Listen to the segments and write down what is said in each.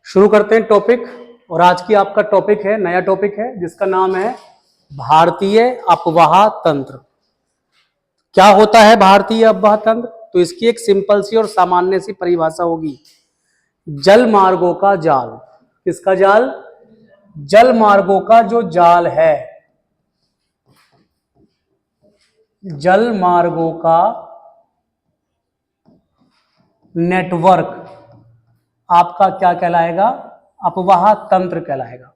शुरू करते हैं टॉपिक। और आज की आपका टॉपिक है, नया टॉपिक है जिसका नाम है भारतीय अफवाह तंत्र। क्या होता है भारतीय अफवाह तंत्र? तो इसकी एक सिंपल सी और सामान्य सी परिभाषा होगी, जल मार्गों का जाल। किसका जाल? जल मार्गों का जो जाल है, जल मार्गों का नेटवर्क आपका क्या कहलाएगा? अफवाह तंत्र कहलाएगा।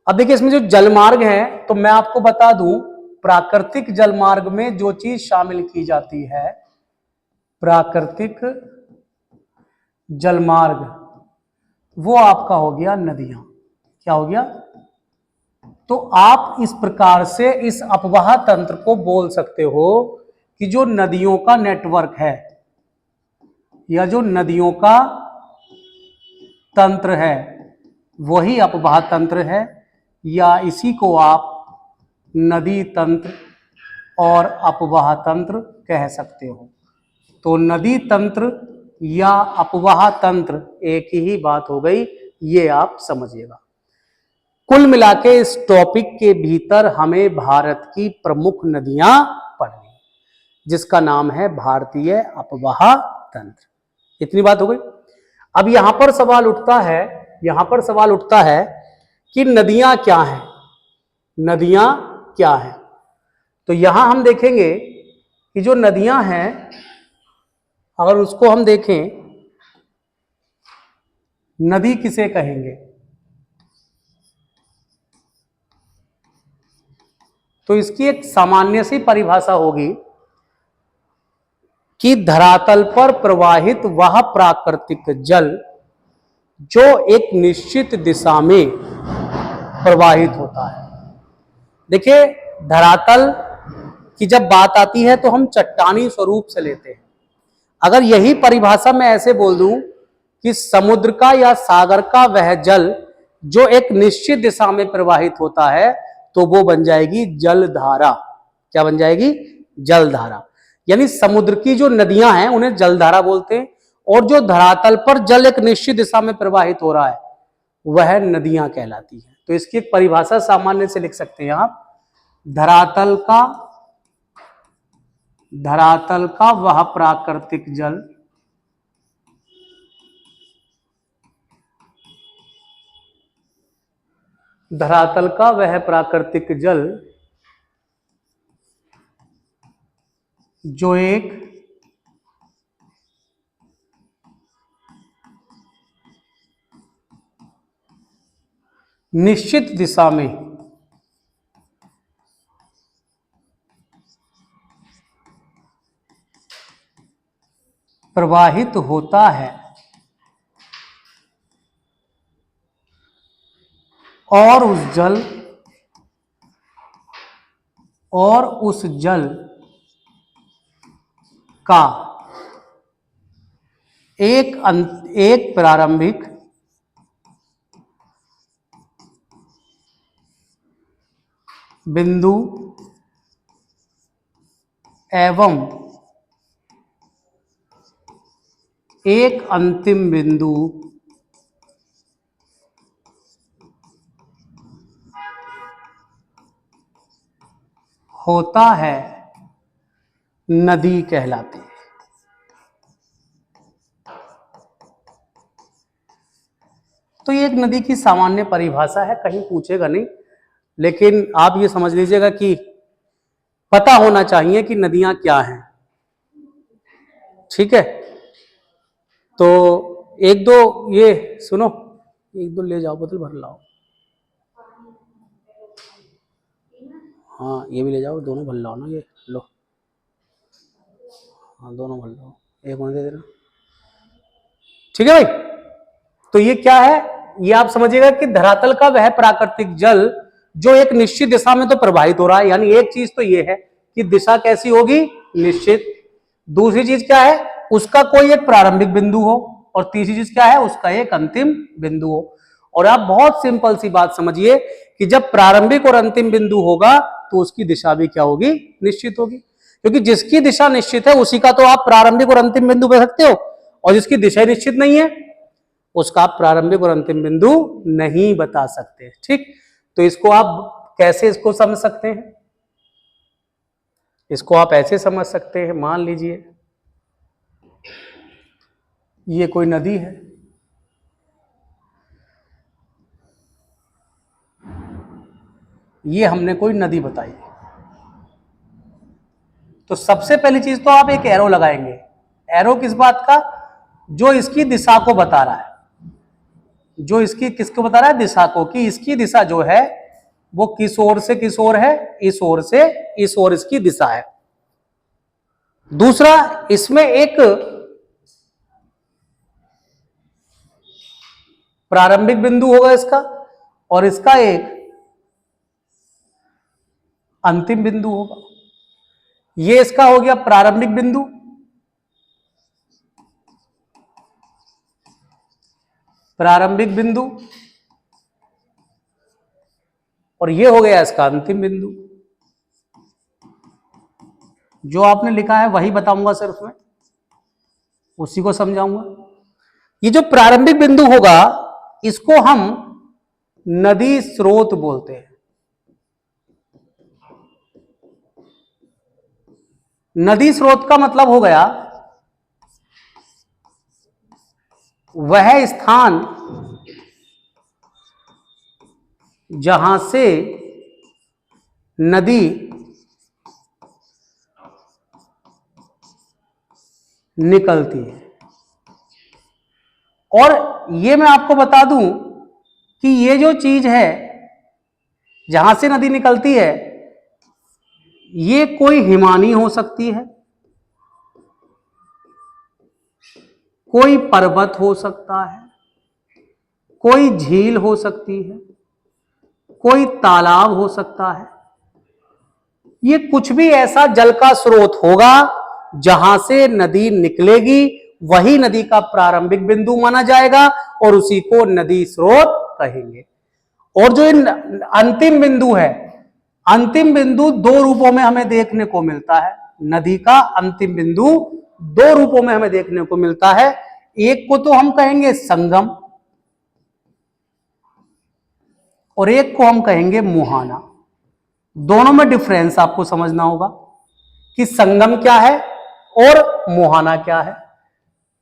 अब देखिए इसमें जो जलमार्ग है, तो मैं आपको बता दूं, प्राकृतिक जलमार्ग में जो चीज शामिल की जाती है, प्राकृतिक जलमार्ग, वो आपका हो गया नदियां। क्या हो गया? तो आप इस प्रकार से इस अफवाह तंत्र को बोल सकते हो कि जो नदियों का नेटवर्क है या जो नदियों का तंत्र है वही अफवाह तंत्र है, या इसी को आप नदी तंत्र और अफवाह तंत्र कह सकते हो। तो नदी तंत्र या अफवाह तंत्र एक ही बात हो गई, ये आप समझिएगा। कुल मिला के इस टॉपिक के भीतर हमें भारत की प्रमुख नदियां पढ़नी, जिसका नाम है भारतीय अफवाह तंत्र। इतनी बात हो गई। अब यहां पर सवाल उठता है कि नदियां क्या हैं? नदियां क्या हैं? तो यहां हम देखेंगे कि जो नदियां हैं, अगर उसको हम देखें, नदी किसे कहेंगे? तो इसकी एक सामान्य सी परिभाषा होगी कि धरातल पर प्रवाहित वह प्राकृतिक जल जो एक निश्चित दिशा में प्रवाहित होता है। देखिए, धरातल की जब बात आती है तो हम चट्टानी स्वरूप से लेते हैं। अगर यही परिभाषा मैं ऐसे बोल दूं कि समुद्र का या सागर का वह जल जो एक निश्चित दिशा में प्रवाहित होता है, तो वो बन जाएगी जलधारा। क्या बन जाएगी? जलधारा। यानी समुद्र की जो नदियां हैं उन्हें जलधारा बोलते हैं, और जो धरातल पर जल एक निश्चित दिशा में प्रवाहित हो रहा है वह नदियां कहलाती हैं। तो इसकी एक परिभाषा सामान्य से लिख सकते हैं आप, धरातल का वह प्राकृतिक जल धरातल का वह प्राकृतिक जल जो एक निश्चित दिशा में प्रवाहित होता है और उस जल का एक प्रारंभिक बिंदु एवं एक अंतिम बिंदु होता है, नदी कहलाती है। तो ये एक नदी की सामान्य परिभाषा है, कहीं पूछेगा नहीं, लेकिन आप ये समझ लीजिएगा कि पता होना चाहिए कि नदियां क्या हैं। ठीक है? तो एक दो ये सुनो, एक दो ले जाओ, बोतल भर लाओ। हाँ, ये भी ले जाओ, दोनों भर लाओ ना, ये लो। हाँ, दोनों भर लाओ, एक होने दे देना। ठीक है भाई? तो ये क्या है? ये आप समझिएगा कि धरातल का वह प्राकृतिक जल जो एक निश्चित दिशा में तो प्रवाहित हो रहा है, यानी एक चीज तो ये है कि दिशा कैसी होगी? निश्चित। दूसरी चीज क्या है? उसका कोई एक प्रारंभिक बिंदु हो, और तीसरी चीज क्या है? उसका एक अंतिम बिंदु हो। और आप बहुत सिंपल सी बात समझिए कि जब प्रारंभिक और अंतिम बिंदु होगा तो उसकी दिशा भी क्या होगी? निश्चित होगी। क्योंकि जिसकी दिशा निश्चित है उसी का तो आप प्रारंभिक और अंतिम बिंदु पे सकते हो, और जिसकी दिशा निश्चित नहीं है उसका आप प्रारंभिक और अंतिम बिंदु नहीं बता सकते। ठीक, तो इसको आप कैसे इसको समझ सकते हैं? इसको आप ऐसे समझ सकते हैं, मान लीजिए ये कोई नदी है, ये हमने कोई नदी बताई, तो सबसे पहली चीज तो आप एक एरो लगाएंगे। एरो किस बात का? जो इसकी दिशा को बता रहा है, जो इसकी किसको बता रहा है? दिशा को, कि इसकी दिशा जो है वो किस ओर से किस ओर है? इस ओर से इस ओर इसकी दिशा है। दूसरा, इसमें एक प्रारंभिक बिंदु होगा इसका, और इसका एक अंतिम बिंदु होगा। ये इसका हो गया प्रारंभिक बिंदु, प्रारंभिक बिंदु, और ये हो गया इसका अंतिम बिंदु। जो आपने लिखा है वही बताऊंगा सिर्फ मैं, उसी को समझाऊंगा। ये जो प्रारंभिक बिंदु होगा इसको हम नदी स्रोत बोलते हैं। नदी स्रोत का मतलब हो गया वह स्थान जहां से नदी निकलती है। और ये मैं आपको बता दूं कि ये जो चीज है जहां से नदी निकलती है, ये कोई हिमानी हो सकती है, कोई पर्वत हो सकता है, कोई झील हो सकती है, कोई तालाब हो सकता है। ये कुछ भी ऐसा जल का स्रोत होगा जहां से नदी निकलेगी, वही नदी का प्रारंभिक बिंदु माना जाएगा और उसी को नदी स्रोत कहेंगे। और जो अंतिम बिंदु है, अंतिम बिंदु दो रूपों में हमें देखने को मिलता है। नदी का अंतिम बिंदु दो रूपों में हमें देखने को मिलता है। एक को तो हम कहेंगे संगम और एक को हम कहेंगे मुहाना। दोनों में डिफरेंस आपको समझना होगा कि संगम क्या है और मुहाना क्या है।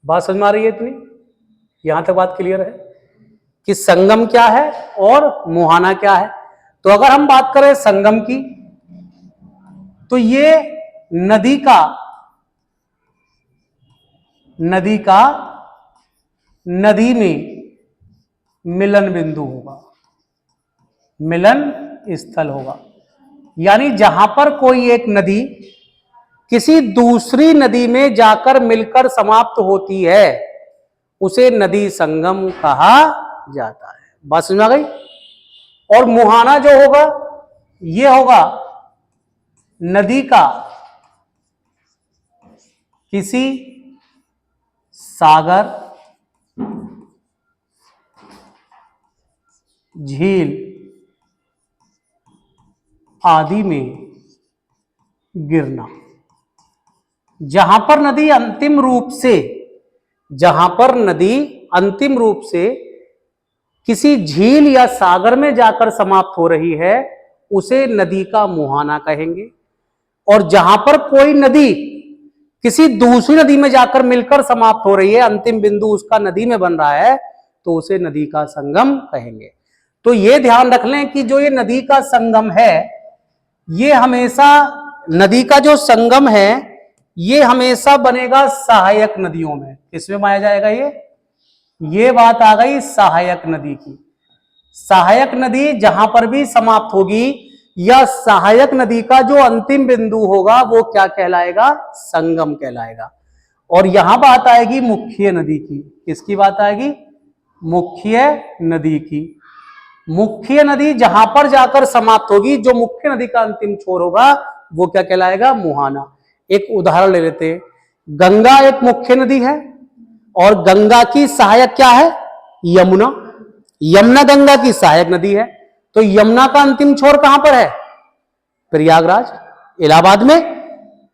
बात समझ में आ रही है इतनी? यहां तक बात क्लियर है कि संगम क्या है और मुहाना क्या है। तो अगर हम बात करें संगम की, तो ये नदी में मिलन बिंदु होगा, मिलन स्थल होगा। यानी जहां पर कोई एक नदी किसी दूसरी नदी में जाकर मिलकर समाप्त होती है, उसे नदी संगम कहा जाता है। बात समझ आ गई? और मुहाना जो होगा, ये होगा नदी का किसी सागर, झील आदि में गिरना। जहां पर नदी अंतिम रूप से किसी झील या सागर में जाकर समाप्त हो रही है, उसे नदी का मुहाना कहेंगे। और जहां पर कोई नदी किसी दूसरी नदी में जाकर मिलकर समाप्त हो रही है, अंतिम बिंदु उसका नदी में बन रहा है, तो उसे नदी का संगम कहेंगे। तो यह ध्यान रख लें कि जो ये नदी का संगम है, ये हमेशा नदी का जो संगम है ये हमेशा बनेगा सहायक नदियों में। किसमें माया जाएगा? ये बात आ गई सहायक नदी की। सहायक नदी जहां पर भी समाप्त होगी, या सहायक नदी का जो अंतिम बिंदु होगा वो क्या कहलाएगा? संगम कहलाएगा। और यहां बात आएगी मुख्य नदी की। किसकी बात आएगी? मुख्य नदी की। मुख्य नदी जहां पर जाकर समाप्त होगी, जो मुख्य नदी का अंतिम छोर होगा, वो क्या कहलाएगा? मुहाना। एक उदाहरण ले लेते हैं। गंगा एक मुख्य नदी है और गंगा की सहायक क्या है? यमुना। यमुना गंगा की सहायक नदी है। तो यमुना का अंतिम छोर कहां पर है? प्रयागराज, इलाहाबाद में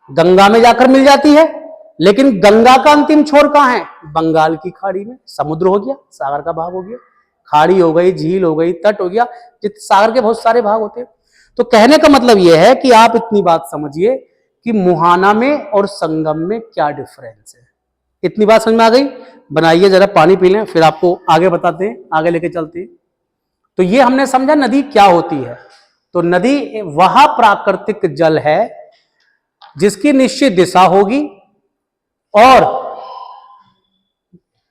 गंगा में जाकर मिल जाती है। लेकिन गंगा का अंतिम छोर कहां है? बंगाल की खाड़ी में। समुद्र हो गया, सागर का भाग हो गया, खाड़ी हो गई, झील हो गई, तट हो गया, सागर के बहुत सारे भाग होते हैं। तो कहने का मतलब यह है कि आप इतनी बात समझिए कि मुहाना में और संगम में क्या डिफरेंस है। इतनी बात समझ में आ गई? बनाइए, जरा पानी पी लें, फिर आपको आगे बताते हैं, आगे लेके चलते हैं। तो ये हमने समझा नदी क्या होती है। तो नदी वह प्राकृतिक जल है जिसकी निश्चित दिशा होगी और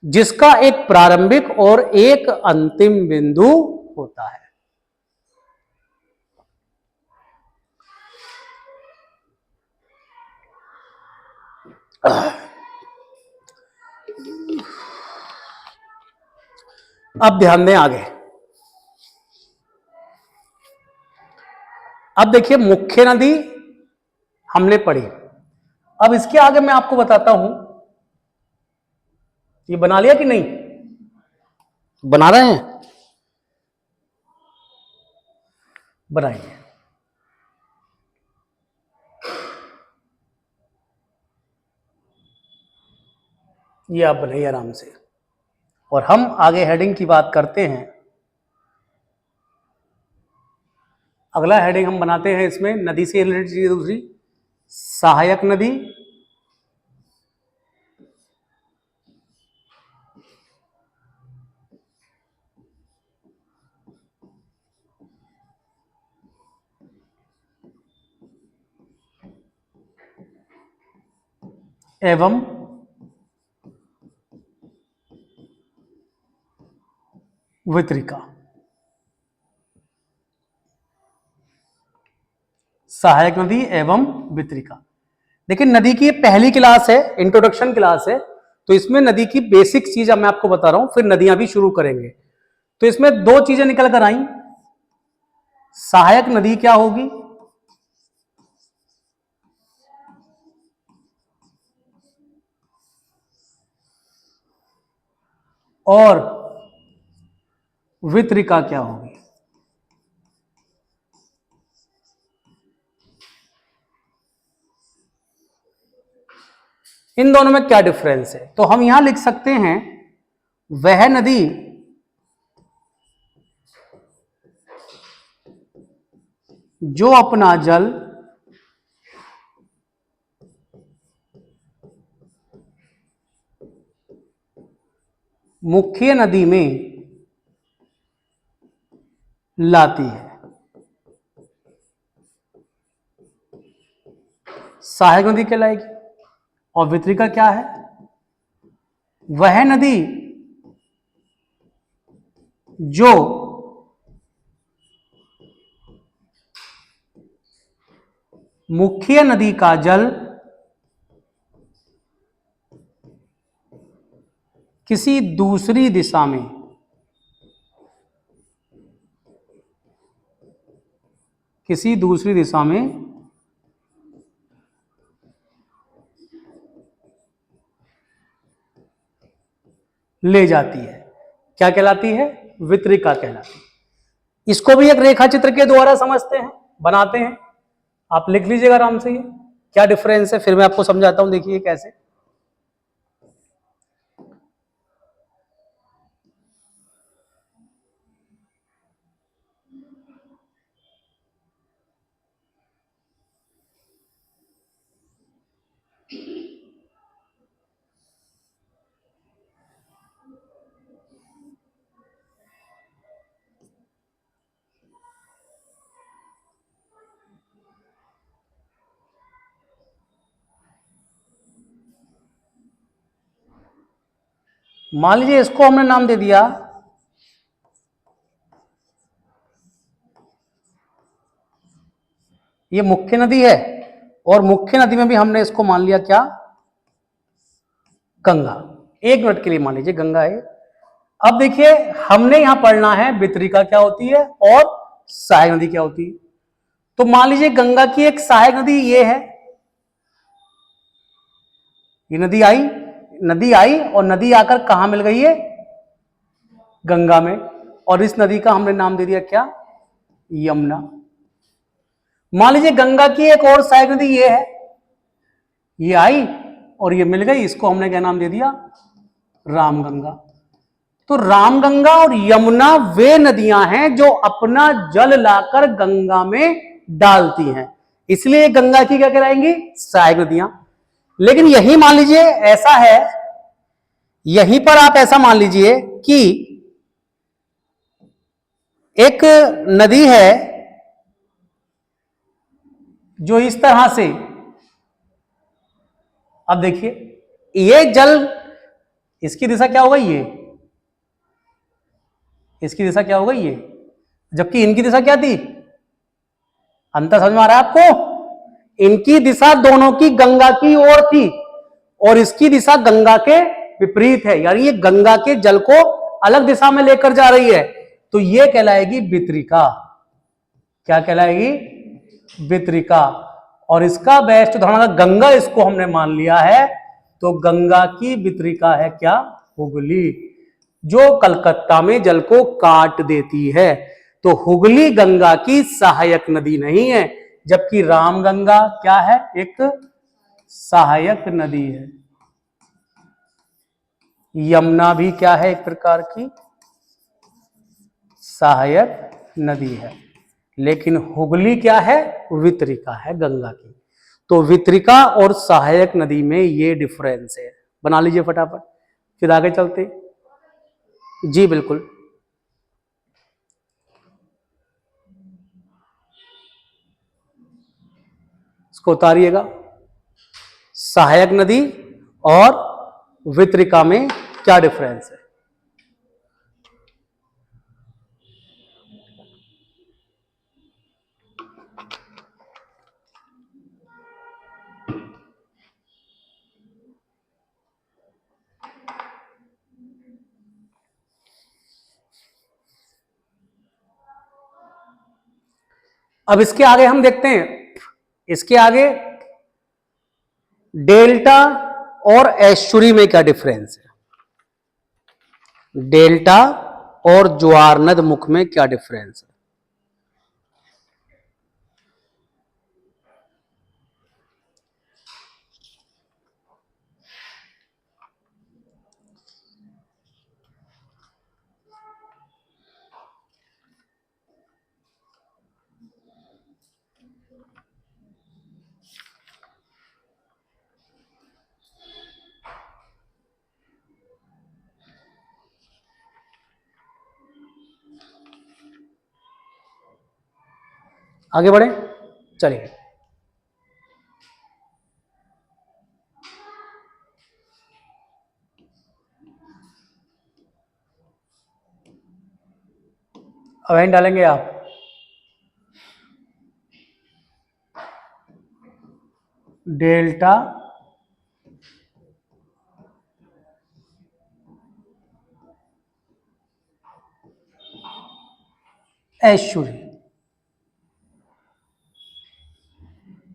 जिसका एक प्रारंभिक और एक अंतिम बिंदु होता है। अब ध्यान दें आगे। अब देखिए, मुख्य नदी हमने पढ़ी। अब इसके आगे मैं आपको बताता हूं, ये बना लिया कि नहीं? बना रहे हैं? बनाइए। ये आप बनाइए आराम से, और हम आगे हेडिंग की बात करते हैं। अगला हेडिंग हम बनाते हैं, इसमें नदी से रिलेटेड चीज दूसरी, सहायक नदी एवं वितरिका। सहायक नदी एवं वितरिका। देखिए, नदी की पहली क्लास है, इंट्रोडक्शन क्लास है, तो इसमें नदी की बेसिक चीज मैं आपको बता रहा हूं, फिर नदियां भी शुरू करेंगे। तो इसमें दो चीजें निकल कर आई। सहायक नदी क्या होगी और वितरिका क्या होगी। इन दोनों में क्या डिफरेंस है? तो हम यहां लिख सकते हैं, वह नदी जो अपना जल मुख्य नदी में लाती है, सहायक नदी कहलाएगी। और वितरिका क्या है? वह नदी जो मुख्य नदी का जल किसी दूसरी दिशा में ले जाती है, क्या कहलाती है? वितरिका कहलाती है। इसको भी एक रेखा चित्र के द्वारा समझते हैं, बनाते हैं। आप लिख लीजिएगा आराम से, ये क्या डिफरेंस है, फिर मैं आपको समझाता हूं। देखिए कैसे। मान लीजिए इसको हमने नाम दे दिया ये मुख्य नदी है, और मुख्य नदी में भी हमने इसको मान लिया क्या? गंगा। एक मिनट के लिए मान लीजिए गंगा है। अब देखिए, हमने यहां पढ़ना है वितरिका क्या होती है और सहायक नदी क्या होती है। तो मान लीजिए गंगा की एक सहायक नदी ये है, ये नदी आई और नदी आकर कहां मिल गई है? गंगा में। और इस नदी का हमने नाम दे दिया क्या? यमुना। मान लीजिए गंगा की एक और सहायक नदी ये है, ये आई और ये मिल गई, इसको हमने क्या नाम दे दिया, रामगंगा। तो रामगंगा और यमुना वे नदियां हैं जो अपना जल लाकर गंगा में डालती हैं, इसलिए गंगा की क्या कहलाएंगी, सहायक नदियां। लेकिन यही मान लीजिए ऐसा है, यहीं पर आप ऐसा मान लीजिए कि एक नदी है जो इस तरह से, अब देखिए ये जल, इसकी दिशा क्या हो गई, ये इसकी दिशा क्या हो गई ये, जबकि इनकी दिशा क्या थी, अंतर समझ में आ रहा है आपको, इनकी दिशा दोनों की गंगा की ओर थी और इसकी दिशा गंगा के विपरीत है, यानी ये गंगा के जल को अलग दिशा में लेकर जा रही है, तो ये कहलाएगी वितरिका। क्या कहलाएगी, वितरिका। और इसका बेस्ट उदाहरण गंगा, इसको हमने मान लिया है, तो गंगा की वितरिका है क्या, हुगली, जो कलकत्ता में जल को काट देती है। तो हुगली गंगा की सहायक नदी नहीं है, जबकि रामगंगा क्या है, एक सहायक नदी है। यमुना भी क्या है, एक प्रकार की सहायक नदी है, लेकिन हुगली क्या है, वितरिका है गंगा की। तो वितरिका और सहायक नदी में ये डिफरेंस है, बना लीजिए फटाफट, फिर आगे चलते। जी बिल्कुल, इसको उतारिएगा, सहायक नदी और वितरिका में क्या डिफरेंस है। अब इसके आगे हम देखते हैं, इसके आगे डेल्टा और एस्चुरी में क्या डिफरेंस है, डेल्टा और ज्वारनद मुख में क्या डिफरेंस है। आगे बढ़े, चलिए। अब एंड डालेंगे आप, डेल्टा एस्चुरी,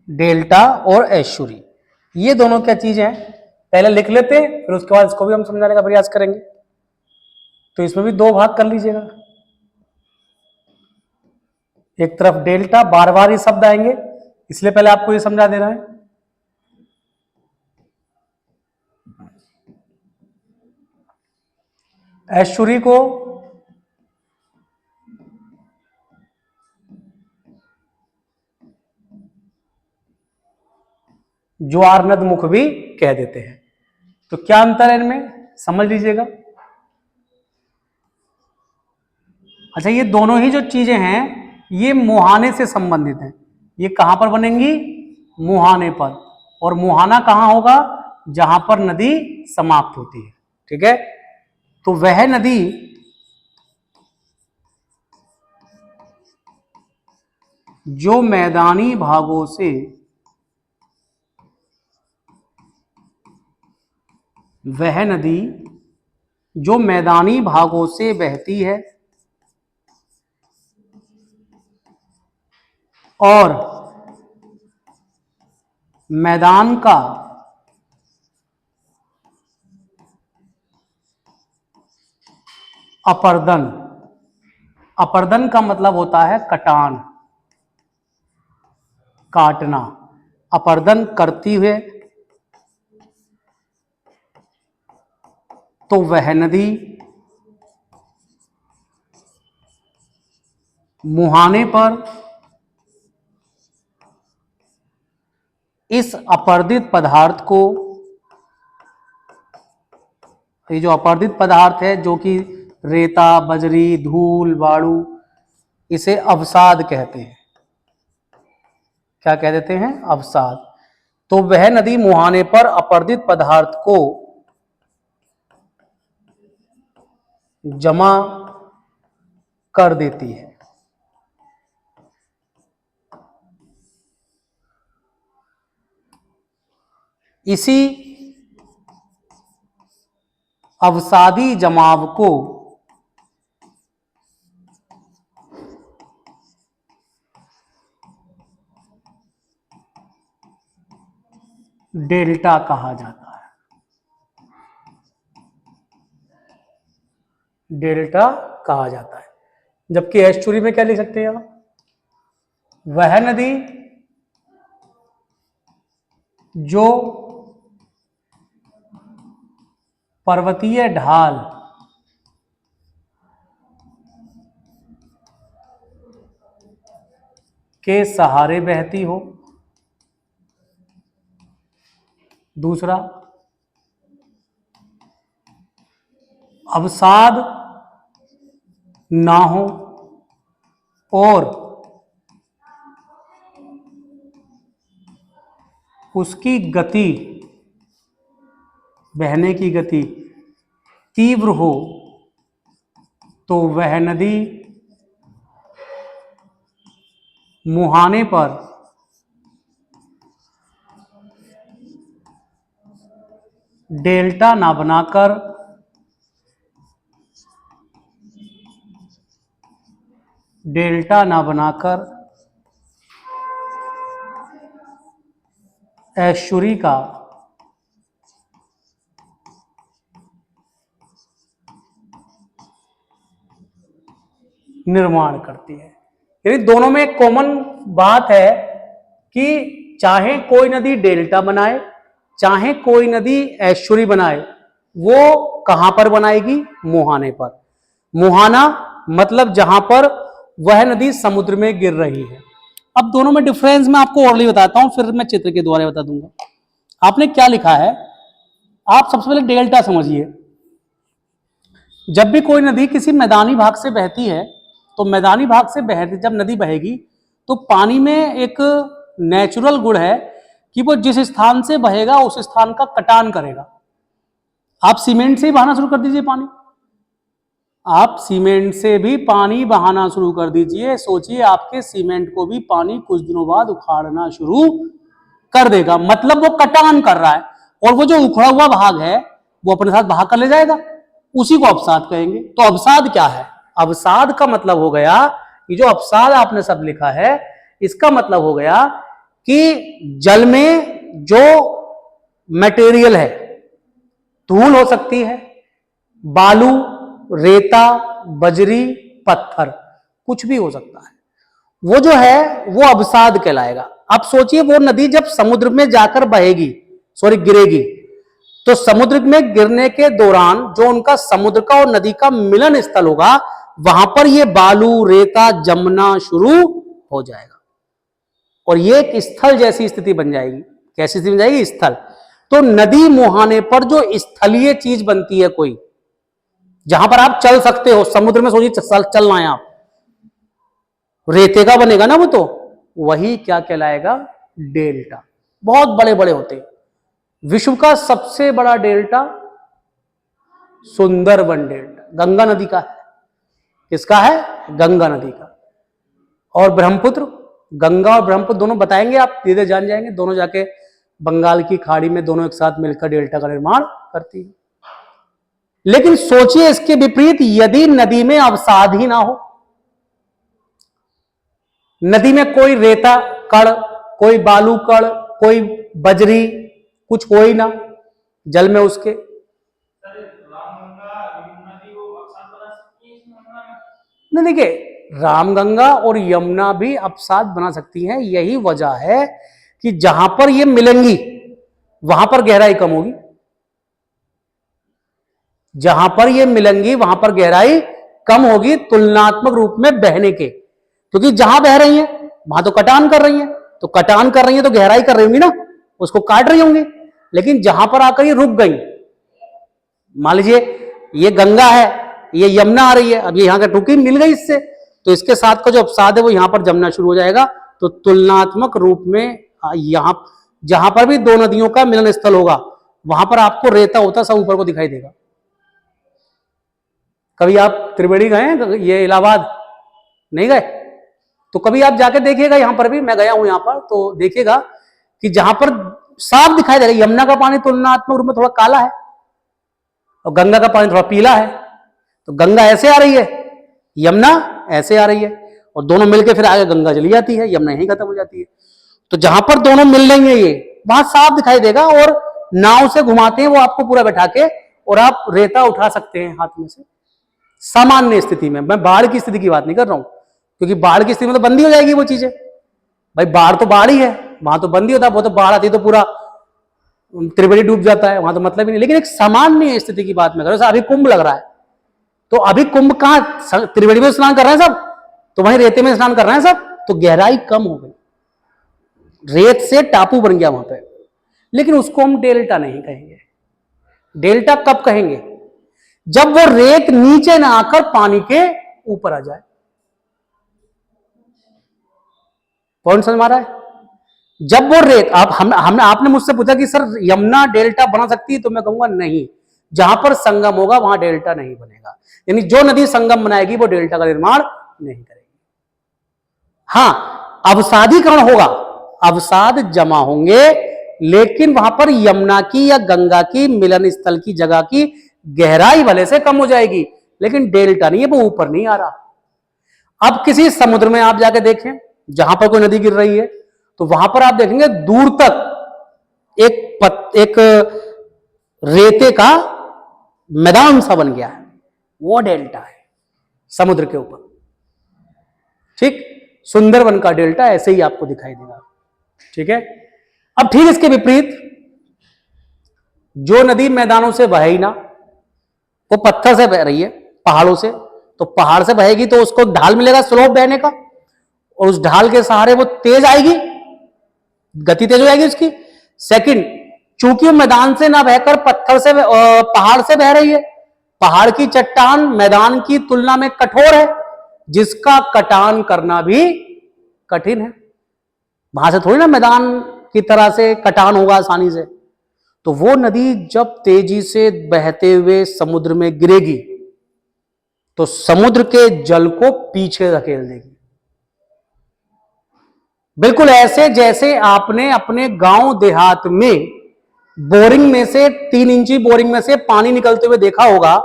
डेल्टा और एस्चुरी, ये दोनों क्या चीज हैं, पहले लिख लेते हैं, फिर उसके बाद इसको भी हम समझाने का प्रयास करेंगे। तो इसमें भी दो भाग कर लीजिएगा, एक तरफ डेल्टा, बार बार ये शब्द आएंगे, इसलिए पहले आपको ये समझा देना है। एस्चुरी को ज्वारनद मुख भी कह देते हैं। तो क्या अंतर है इनमें, समझ लीजिएगा। अच्छा, ये दोनों ही जो चीजें हैं ये मुहाने से संबंधित हैं। ये कहां पर बनेंगी, मुहाने पर, और मुहाना कहां होगा, जहां पर नदी समाप्त होती है, ठीक है। तो वह नदी जो मैदानी भागों से वह नदी जो मैदानी भागों से बहती है और मैदान का अपर्दन, अपर्दन का मतलब होता है कटान, काटना, अपर्दन करती हुए तो वह नदी मुहाने पर इस अपर्दित पदार्थ को, ये जो अपर्दित पदार्थ है जो कि रेता, बजरी, धूल, बालू, इसे अवसाद कहते हैं। क्या कह देते हैं? अवसाद। तो वह नदी मुहाने पर अपर्दित पदार्थ को जमा कर देती है। इसी अवसादी जमाव को डेल्टा कहा जाता है। डेल्टा कहा जाता है। जबकि एस्चुरी में क्या लिख सकते हैं आप? वह नदी जो पर्वतीय ढाल के सहारे बहती हो। दूसरा, अवसाद ना हो और उसकी गति, बहने की गति तीव्र हो, तो वह नदी मुहाने पर डेल्टा ना बनाकर एस्चुरी का निर्माण करती है। यानी दोनों में एक कॉमन बात है कि चाहे कोई नदी डेल्टा बनाए, चाहे कोई नदी एस्चुरी बनाए, वो कहां पर बनाएगी? मुहाने पर। मुहाना मतलब जहां पर वह नदी समुद्र में गिर रही है। अब दोनों में डिफरेंस मैं आपको और बताता हूं, फिर मैं चित्र के द्वारा बता दूंगा। आपने क्या लिखा है? आप सबसे पहले डेल्टा समझिए। जब भी कोई नदी किसी मैदानी भाग से बहती है, तो मैदानी भाग से जब नदी बहेगी तो पानी में एक नेचुरल गुण है कि वो जिस स्थान से बहेगा उस स्थान का कटान करेगा। आप सीमेंट से ही बहाना शुरू कर दीजिए पानी, आप सीमेंट से भी पानी बहाना शुरू कर दीजिए, सोचिए आपके सीमेंट को भी पानी कुछ दिनों बाद उखाड़ना शुरू कर देगा। मतलब वो कटान कर रहा है, और वो जो उखड़ा हुआ भाग है वो अपने साथ बहा कर ले जाएगा, उसी को अवसाद कहेंगे। तो अवसाद क्या है? अवसाद का मतलब हो गया, ये जो अवसाद आपने सब लिखा है, इसका मतलब हो गया कि जल में जो मटेरियल है, धूल हो सकती है, बालू, रेता, बजरी, पत्थर, कुछ भी हो सकता है, वो जो है वो अवसाद कहलाएगा। अब सोचिए वो नदी जब समुद्र में जाकर बहेगी, गिरेगी, तो समुद्र में गिरने के दौरान जो उनका समुद्र का और नदी का मिलन स्थल होगा, वहां पर ये बालू, रेता जमना शुरू हो जाएगा और ये एक स्थल जैसी स्थिति बन जाएगी। कैसी स्थिति बन जाएगी? स्थल। तो नदी मुहाने पर जो स्थलीय चीज बनती है, कोई जहां पर आप चल सकते हो, समुद्र में सोचिए चलना है आप, रेते का बनेगा ना वो, तो वही क्या कहलाएगा? डेल्टा। बहुत बड़े बड़े होते हैं। विश्व का सबसे बड़ा डेल्टा सुंदरबन डेल्टा गंगा नदी का है। किसका है? गंगा नदी का। और ब्रह्मपुत्र, गंगा और ब्रह्मपुत्र दोनों बताएंगे, आप धीरे जान जाएंगे, दोनों जाके बंगाल की खाड़ी में दोनों एक साथ मिलकर डेल्टा का निर्माण करती है। लेकिन सोचिए इसके विपरीत, यदि नदी में अवसाद ही ना हो, नदी में कोई रेता कण, कोई बालू कण, कोई बजरी, कुछ हो ही ना जल में उसके, नहीं देखिए, रामगंगा और यमुना भी अवसाद बना सकती हैं। यही वजह है कि जहां पर ये मिलेंगी वहां पर गहराई कम होगी, जहां पर ये मिलेंगी वहां पर गहराई कम होगी तुलनात्मक रूप में बहने के, क्योंकि जहां बह रही है वहां तो कटान कर रही है, तो कटान कर रही है तो गहराई कर रही होंगी ना, उसको काट रही होंगी। लेकिन जहां पर आकर ये रुक गई, मान लीजिए ये गंगा है, ये यमुना आ रही है, अब ये यहां का टुकी मिल गई इससे, तो इसके साथ का जो अपसाद है वो यहां पर जमना शुरू हो जाएगा। तो तुलनात्मक रूप में यहां जहां पर भी दो नदियों का मिलन स्थल होगा वहां पर आपको रेता होता सब ऊपर को दिखाई देगा। कभी आप त्रिवेणी गए हैं, ये इलाहाबाद नहीं गए, तो कभी आप जाके देखिएगा, यहां पर भी मैं गया हूं यहां पर, तो देखिएगा कि जहां पर साफ दिखाई देगा यमुना का पानी तुलनात्मक रूप में थोड़ा काला है और गंगा का पानी थोड़ा पीला है। तो गंगा ऐसे आ रही है, यमुना ऐसे आ रही है, और दोनों मिलकर फिर आगे गंगा चली जाती है, यमुना यहीं खत्म हो जाती है। तो जहां पर दोनों मिल रही है ये वहां साफ दिखाई देगा, और नाव से घुमाते हैं वो आपको पूरा बैठा के, और आप रेता उठा सकते हैं हाथ में से सामान्य स्थिति में। मैं बाढ़ की स्थिति की बात नहीं कर रहा हूं, क्योंकि बाढ़ की स्थिति में तो बंदी हो जाएगी वो चीजें, भाई बाढ़ तो बाढ़ ही है, वहां तो बंदी होता है, वो तो बाढ़ आती तो पूरा त्रिवेणी डूब जाता है, वहां तो मतलब ही नहीं। लेकिन एक सामान्य स्थिति की बात मैं कर रहा हूं, अभी कुंभ लग रहा है, तो अभी कुंभ कहां, त्रिवेणी में स्नान कर रहे हैं सब, तो वहीं रेते में स्नान कर रहे हैं सब, तो गहराई कम हो गई, रेत से टापू बन गया वहां पे। लेकिन उसको हम डेल्टा नहीं कहेंगे। डेल्टा कब कहेंगे? जब वो रेत नीचे ना आकर पानी के ऊपर आ जाए। पॉइंट समझ में आ रहा है? जब वो रेत आपने मुझसे पूछा कि सर यमुना डेल्टा बना सकती है, तो मैं कहूंगा नहीं, जहां पर संगम होगा वहां डेल्टा नहीं बनेगा। यानी जो नदी संगम बनाएगी वो डेल्टा का निर्माण नहीं करेगी। हां, अवसादीकरण होगा, अवसाद जमा होंगे, लेकिन वहां पर यमुना की या गंगा की मिलन स्थल की जगह की गहराई भले से कम हो जाएगी, लेकिन डेल्टा नहीं है, वो ऊपर नहीं आ रहा। अब किसी समुद्र में आप जाके देखें जहां पर कोई नदी गिर रही है, तो वहां पर आप देखेंगे दूर तक एक रेते का मैदान सा बन गया है, वो डेल्टा है समुद्र के ऊपर। ठीक, सुंदरवन का डेल्टा ऐसे ही आपको दिखाई देगा। ठीक है, अब ठीक इसके विपरीत जो नदी मैदानों से बहे ही ना, वो पत्थर से बह रही है, पहाड़ों से, तो पहाड़ से बहेगी तो उसको ढाल मिलेगा स्लोप बहने का, और उस ढाल के सहारे वो तेज आएगी, गति तेज हो जाएगी उसकी। सेकंड, चूंकि वो मैदान से ना बहकर पत्थर से पहाड़ से बह रही है, पहाड़ की चट्टान मैदान की तुलना में कठोर है, जिसका कटान करना भी कठिन है। वहां से थोड़ी ना मैदान की तरह से कटान होगा आसानी से। तो वो नदी जब तेजी से बहते हुए समुद्र में गिरेगी तो समुद्र के जल को पीछे धकेल देगी, बिल्कुल ऐसे जैसे आपने अपने गांव देहात में बोरिंग में से 3 इंची बोरिंग में से पानी निकलते हुए देखा होगा,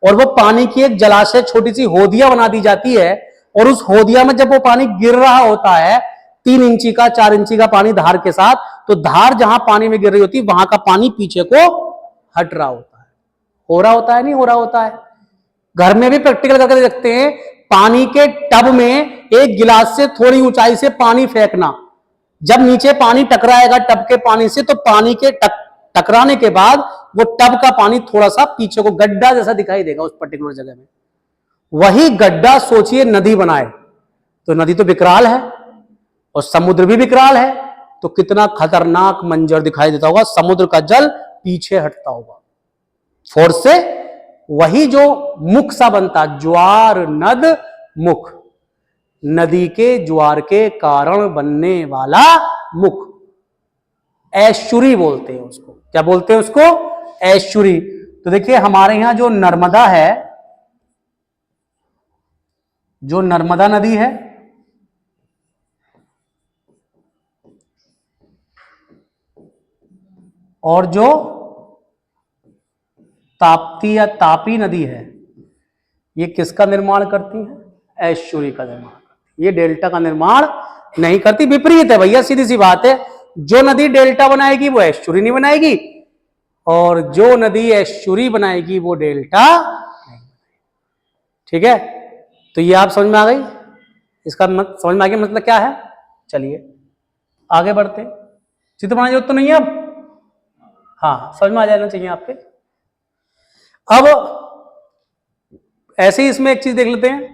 और वो पानी की एक जलाशय छोटी सी होदिया बना दी जाती है, और उस होदिया में जब वो पानी गिर रहा होता है 3 इंची का 4 इंची का पानी धार के साथ, तो धार जहां पानी में गिर रही होती है वहां का पानी पीछे को हट रहा होता है। हो रहा होता है, नहीं हो रहा होता है? घर में भी प्रैक्टिकल करके देखते हैं, पानी के टब में एक गिलास से थोड़ी ऊंचाई से पानी फेंकना, जब नीचे पानी टकराएगा टब के पानी से, तो पानी के टकराने के बाद वो टब का पानी थोड़ा सा पीछे को गड्ढा जैसा दिखाई देगा उस पर्टिकुलर जगह में। वही गड्ढा सोचिए नदी बनाए, तो नदी तो विकराल है और समुद्र भी विकराल है, तो कितना खतरनाक मंजर दिखाई देता होगा, समुद्र का जल पीछे हटता होगा फोर्स से। वही जो मुख सा बनता, ज्वार नद मुख, नदी के ज्वार के कारण बनने वाला मुख, ऐश्वरी बोलते हैं उसको। क्या बोलते हैं उसको? ऐश्वरी। तो देखिए हमारे यहां जो नर्मदा है, जो नर्मदा नदी है, और जो ताप्ती या तापी नदी है, ये किसका निर्माण करती है? ऐश्वरी का निर्माण करती है। ये डेल्टा का निर्माण नहीं करती, विपरीत है भैया, सीधी सी बात है। जो नदी डेल्टा बनाएगी वो ऐश्वरी नहीं बनाएगी, और जो नदी ऐश्वरी बनाएगी वो डेल्टा नहीं। ठीक है, तो ये आप समझ में आ गई, इसका समझ में आ गया मतलब क्या है। चलिए आगे बढ़ते, चित्र बनाने की जरूरत तो नहीं है अब, हाँ समझ में आ जाना चाहिए आपके। अब ऐसे ही इसमें एक चीज देख लेते हैं,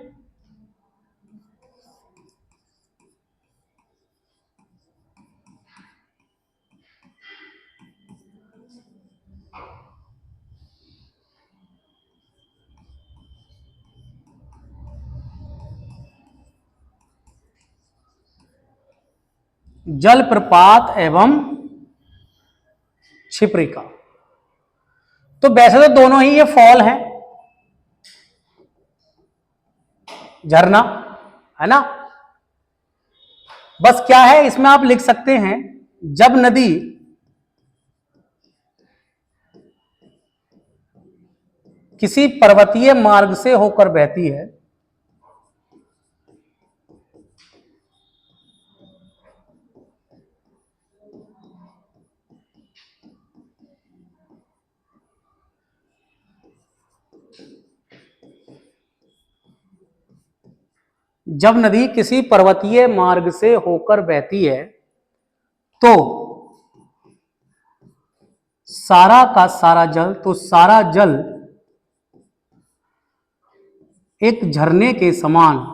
जलप्रपात एवं क्षिप्रिका। तो वैसे तो दोनों ही ये फॉल हैं, झरना, है ना। बस क्या है इसमें आप लिख सकते हैं, जब नदी किसी पर्वतीय मार्ग से होकर बहती है जब नदी किसी पर्वतीय मार्ग से होकर बहती है तो सारा का सारा जल, तो सारा जल एक झरने के समान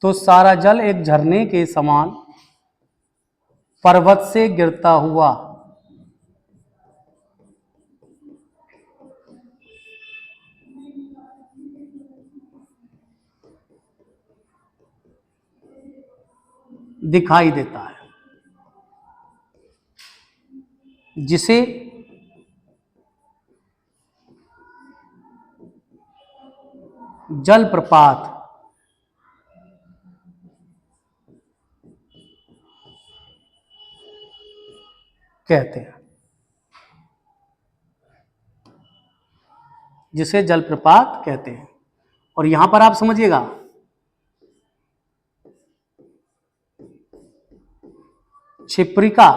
तो सारा जल एक झरने के समान पर्वत से गिरता हुआ दिखाई देता है, जिसे जलप्रपात कहते हैं, जिसे जलप्रपात कहते हैं। और यहां पर आप समझिएगा, क्षिप्रिका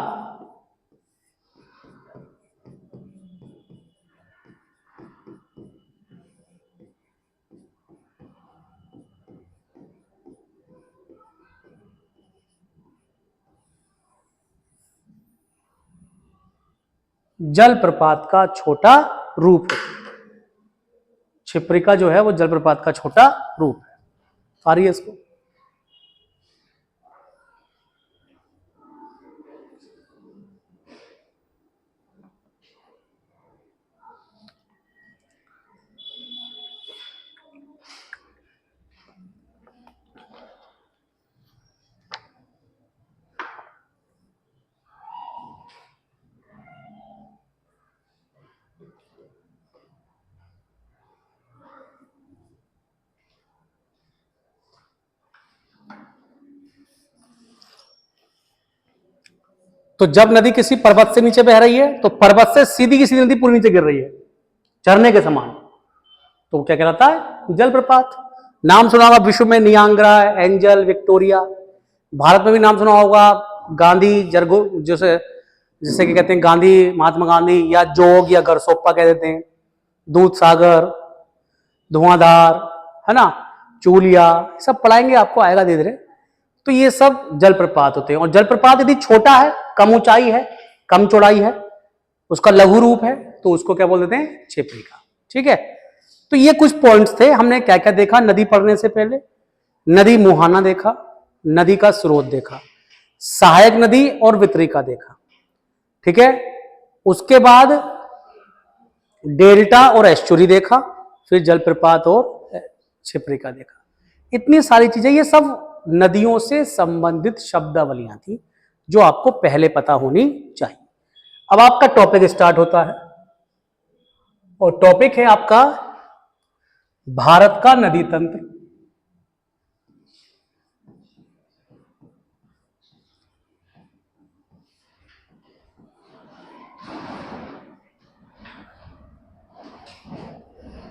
जलप्रपात का छोटा रूप है। क्षिप्रिका जो है वो जलप्रपात का छोटा रूप है। आ रही है इसको। तो जब नदी किसी पर्वत से नीचे बह रही है तो पर्वत से सीधी की सीधी नदी पूरी नीचे गिर रही है झरने के समान, तो क्या कहलाता है? जलप्रपात। नाम सुना होगा विश्व में नियांग्रा, एंजल, विक्टोरिया। भारत में भी नाम सुना होगा गांधी, जरगो, जैसे जिसे क्या कहते हैं, गांधी, महात्मा गांधी, या जोग या गरसोप्पा कह देते हैं, दूध सागर, धुआंधार, है ना, चूलिया, सब पढ़ाएंगे, आपको आएगा धीरे धीरे। तो ये सब जलप्रपात होते हैं। और जलप्रपात यदि छोटा है, कम ऊंचाई है, कम चौड़ाई है, उसका लघु रूप है, तो उसको क्या बोल देते हैं? क्षिप्रिका। ठीक है। तो ये कुछ पॉइंट्स थे। हमने क्या क्या देखा नदी पढ़ने से पहले? नदी मुहाना देखा, नदी का स्रोत देखा, सहायक नदी और वितरिका देखा। ठीक है। उसके बाद डेल्टा और एस्चुरी देखा, फिर जलप्रपात और क्षिप्रिका देखा। इतनी सारी चीजें, ये सब नदियों से संबंधित शब्दावलियां थी जो आपको पहले पता होनी चाहिए। अब आपका टॉपिक स्टार्ट होता है और टॉपिक है आपका भारत का नदी तंत्र।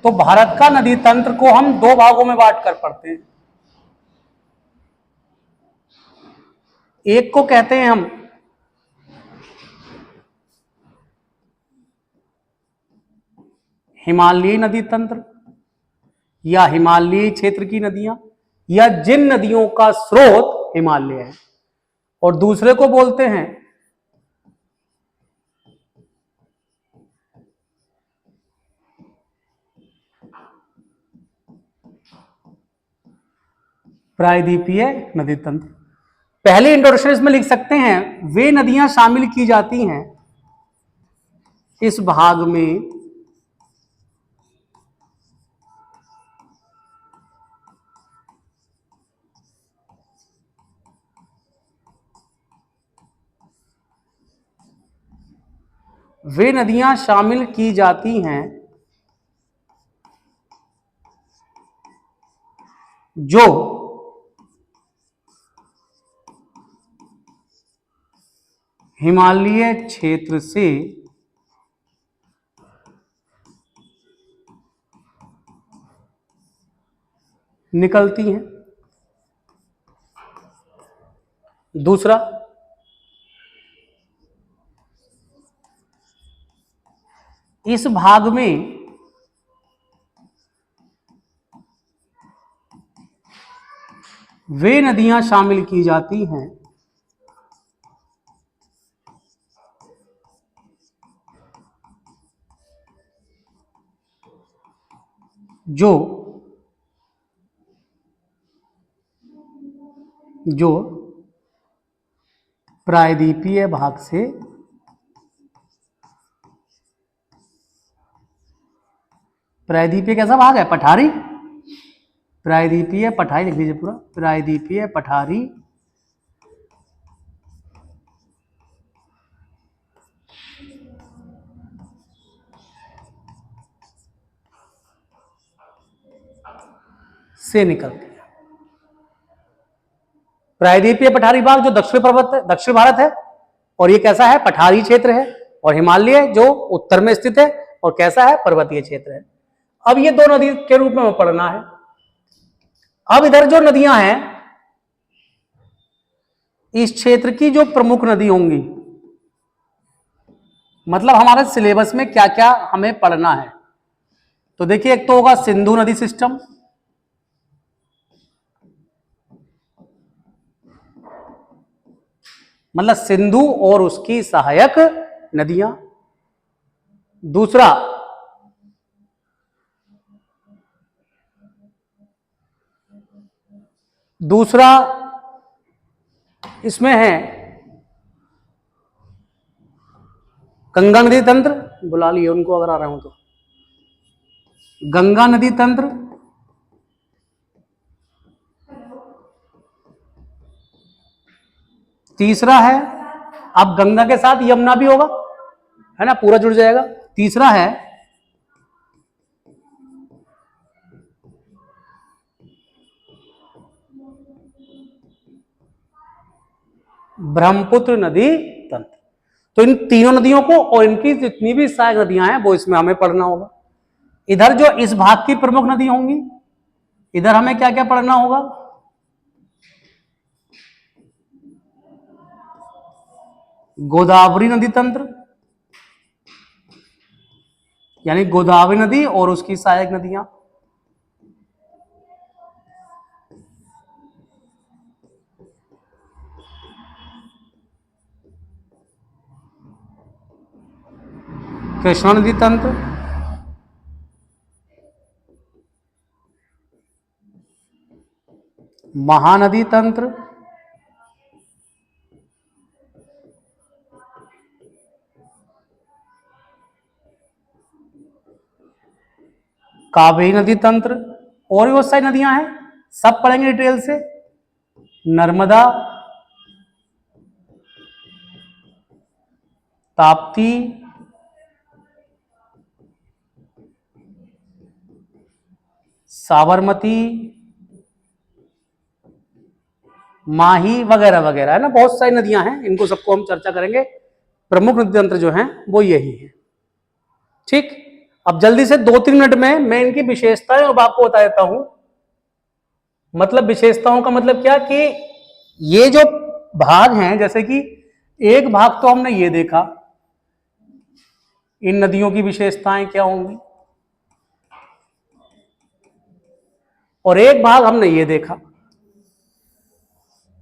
तो भारत का नदी तंत्र को हम दो भागों में बांट कर पढ़ते हैं। एक को कहते हैं हम हिमालयी नदी तंत्र, या हिमालयी क्षेत्र की नदियां, या जिन नदियों का स्रोत हिमालय है। और दूसरे को बोलते हैं प्रायद्वीपीय नदी तंत्र। पहले इंट्रोडक्शन इसमें लिख सकते हैं, वे नदियां शामिल की जाती हैं इस भाग में वे नदियां शामिल की जाती हैं जो हिमालयी क्षेत्र से निकलती हैं। दूसरा, इस भाग में वे नदियां शामिल की जाती हैं जो जो प्रायद्वीपीय भाग से प्रायद्वीपीय कैसा भाग है? पठारी। प्रायद्वीपीय पठारी लिख दीजिए पूरा, प्रायद्वीपीय पठारी से निकलती है। प्रायद्वीपीय पठारी भाग जो दक्षिण भारत है, और ये कैसा है? पठारी क्षेत्र है। और हिमालय जो उत्तर में स्थित है और कैसा है? पर्वतीय क्षेत्र है। अब ये दो नदी के रूप में हमें पढ़ना है। अब इधर जो नदियां हैं, इस क्षेत्र की जो प्रमुख नदी होंगी, मतलब हमारे सिलेबस में क्या क्या हमें पढ़ना है, तो देखिए, एक तो होगा सिंधु नदी सिस्टम, मतलब सिंधु और उसकी सहायक नदियां। दूसरा, इसमें है गंगा नदी तंत्र, बुला लिए उनको अगर आ रहा हूं तो, गंगा नदी तंत्र। तीसरा है, अब गंगा के साथ यमुना भी होगा, है ना, पूरा जुड़ जाएगा। तीसरा है ब्रह्मपुत्र नदी तंत्र। तो इन तीनों नदियों को और इनकी जितनी भी सहायक नदियां हैं वो इसमें हमें पढ़ना होगा। इधर जो इस भाग की प्रमुख नदी होंगी, इधर हमें क्या क्या पढ़ना होगा? गोदावरी नदी तंत्र, यानी गोदावरी नदी और उसकी सहायक नदियां। कृष्णा नदी तंत्र, महानदी तंत्र, कावेरी नदी तंत्र, और भी बहुत सारी नदियां हैं, सब पढ़ेंगे डिटेल से। नर्मदा, ताप्ती, साबरमती, माही वगैरह वगैरह, है ना, बहुत सारी नदियां हैं, इनको सबको हम चर्चा करेंगे। प्रमुख नदी तंत्र जो हैं वो यही है। ठीक, अब जल्दी से 2-3 मिनट में मैं इनकी विशेषताएं और आपको बता देता हूं। मतलब विशेषताओं का मतलब क्या कि ये जो भाग हैं, जैसे कि एक भाग तो हमने ये देखा, इन नदियों की विशेषताएं क्या होंगी। और एक भाग हमने ये देखा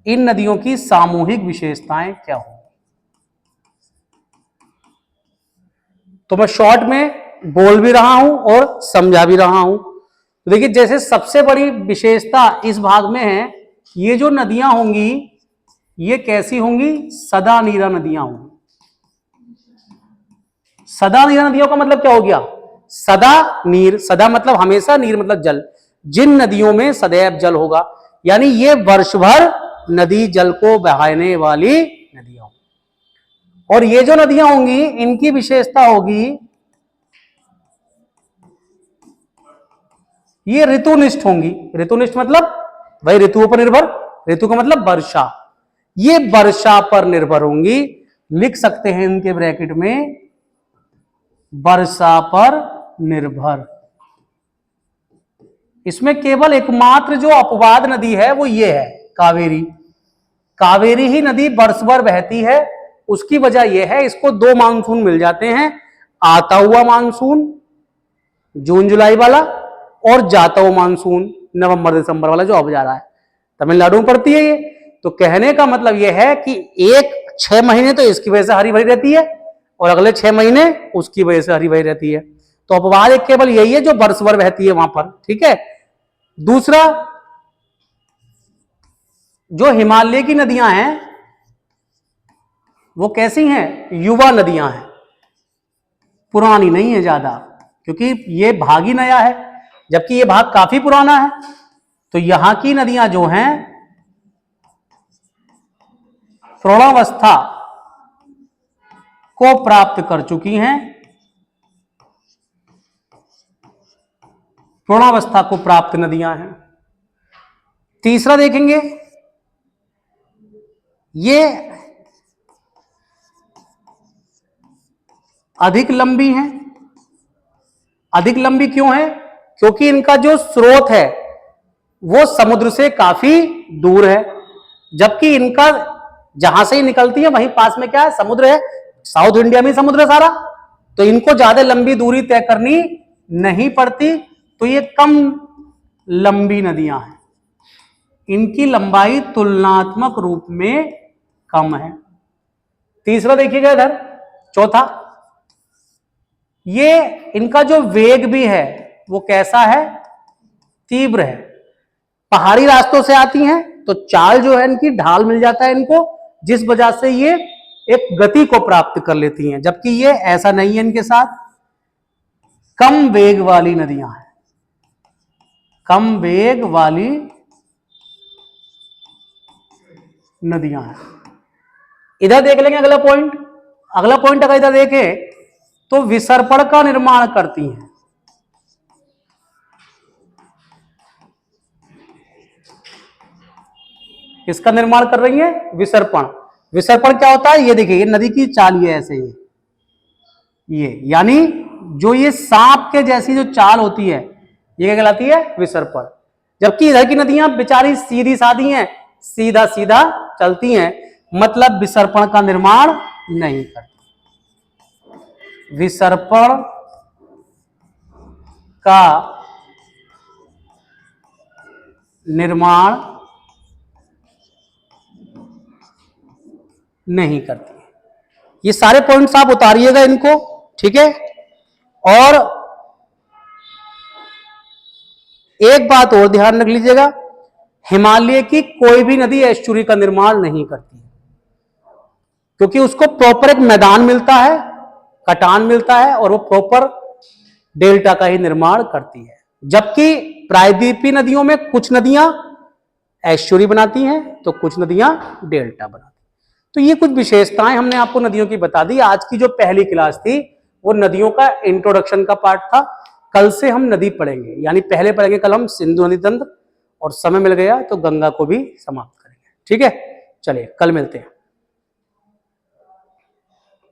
इन नदियों की सामूहिक विशेषताएं क्या हो। तो मैं शॉर्ट में बोल भी रहा हूं और समझा भी रहा हूं। तो देखिए, जैसे सबसे बड़ी विशेषता इस भाग में है, ये जो नदियां होंगी ये कैसी होंगी, सदा नीरा नदियां होंगी। सदा नीरा नदियों का मतलब क्या हो गया, सदा नीर, सदा मतलब हमेशा, नीर मतलब जल। जिन नदियों में सदैव जल होगा, यानी ये वर्ष भर नदी जल को बहाने वाली नदियां होंगी। और ये जो नदियां होंगी इनकी विशेषता होगी, ये ऋतुनिष्ठ होंगी। ऋतुनिष्ठ मतलब वही ऋतुओं पर निर्भर, ऋतु का मतलब वर्षा, ये वर्षा पर निर्भर होंगी। लिख सकते हैं इनके ब्रैकेट में, वर्षा पर निर्भर। इसमें केवल एकमात्र जो अपवाद नदी है वो ये है, कावेरी। कावेरी ही नदी वर्ष भर बहती है। उसकी वजह यह है, इसको दो मानसून मिल जाते हैं, आता हुआ मानसून जून जुलाई वाला, और जाता हुआ मानसून नवंबर दिसंबर वाला जो अब जा रहा है। तमिलनाडु में पड़ती है ये। तो कहने का मतलब यह है कि एक 6 महीने तो इसकी वजह से हरी भरी रहती है और अगले 6 महीने उसकी वजह से हरी भरी रहती है। तो अपवाद एक केवल यही है जो वर्ष भर बहती है वहां पर, ठीक है। दूसरा, जो हिमालय की नदियां हैं वो कैसी हैं, युवा नदियां हैं, पुरानी नहीं है ज्यादा, क्योंकि ये भाग ही नया है जबकि ये भाग काफी पुराना है। तो यहां की नदियां जो हैं प्रौढ़ावस्था को प्राप्त कर चुकी हैं, प्रौढ़ावस्था को प्राप्त नदियां हैं। तीसरा देखेंगे, ये अधिक लंबी हैं। अधिक लंबी क्यों है, क्योंकि इनका जो स्रोत है वो समुद्र से काफी दूर है, जबकि इनका जहां से ही निकलती है वहीं पास में क्या है, समुद्र है। साउथ इंडिया में समुद्र है सारा, तो इनको ज्यादा लंबी दूरी तय करनी नहीं पड़ती। तो ये कम लंबी नदियां हैं, इनकी लंबाई तुलनात्मक रूप में कम है। तीसरा देखिएगा इधर, चौथा, ये इनका जो वेग भी है वो कैसा है, तीव्र है। पहाड़ी रास्तों से आती हैं तो चाल जो है इनकी ढाल मिल जाता है इनको, जिस वजह से ये एक गति को प्राप्त कर लेती हैं, जबकि ये ऐसा नहीं है इनके साथ। कम वेग वाली नदियां हैं, कम वेग वाली नदियां हैं। इधर देख लेंगे अगला पॉइंट। अगला पॉइंट अगर इधर देखें तो विसर्पण का निर्माण करती हैं। किसका निर्माण कर रही है, विसर्पण। विसर्पण क्या होता है, ये देखिए, ये नदी की चाल ये ऐसे, ये यानी जो ये सांप के जैसी जो चाल होती है ये क्या कहलाती है, विसर्पण। जबकि इधर की नदियां बेचारी सीधी सादी हैं, सीधा सीधा चलती हैं, मतलब विसर्पण का निर्माण नहीं करती। विसर्पण का निर्माण नहीं करती। ये सारे पॉइंट्स आप उतारिएगा इनको, ठीक है। और एक बात और ध्यान रख लीजिएगा, हिमालय की कोई भी नदी एस्चुरी का निर्माण नहीं करती है, क्योंकि उसको प्रॉपर एक मैदान मिलता है, कटान मिलता है, और वो प्रॉपर डेल्टा का ही निर्माण करती है। जबकि प्रायद्वीपीय नदियों में कुछ नदियां एस्चुरी बनाती हैं तो कुछ नदियां डेल्टा बनाती हैं। तो ये कुछ विशेषताएं हमने आपको नदियों की बता दी। आज की जो पहली क्लास थी वो नदियों का इंट्रोडक्शन का पार्ट था। कल से हम नदी पढ़ेंगे, यानी पहले पढ़ेंगे कल हम सिंधु नदी तंत्र, और समय मिल गया तो गंगा को भी समाप्त करेंगे, ठीक है। चलिए कल मिलते हैं।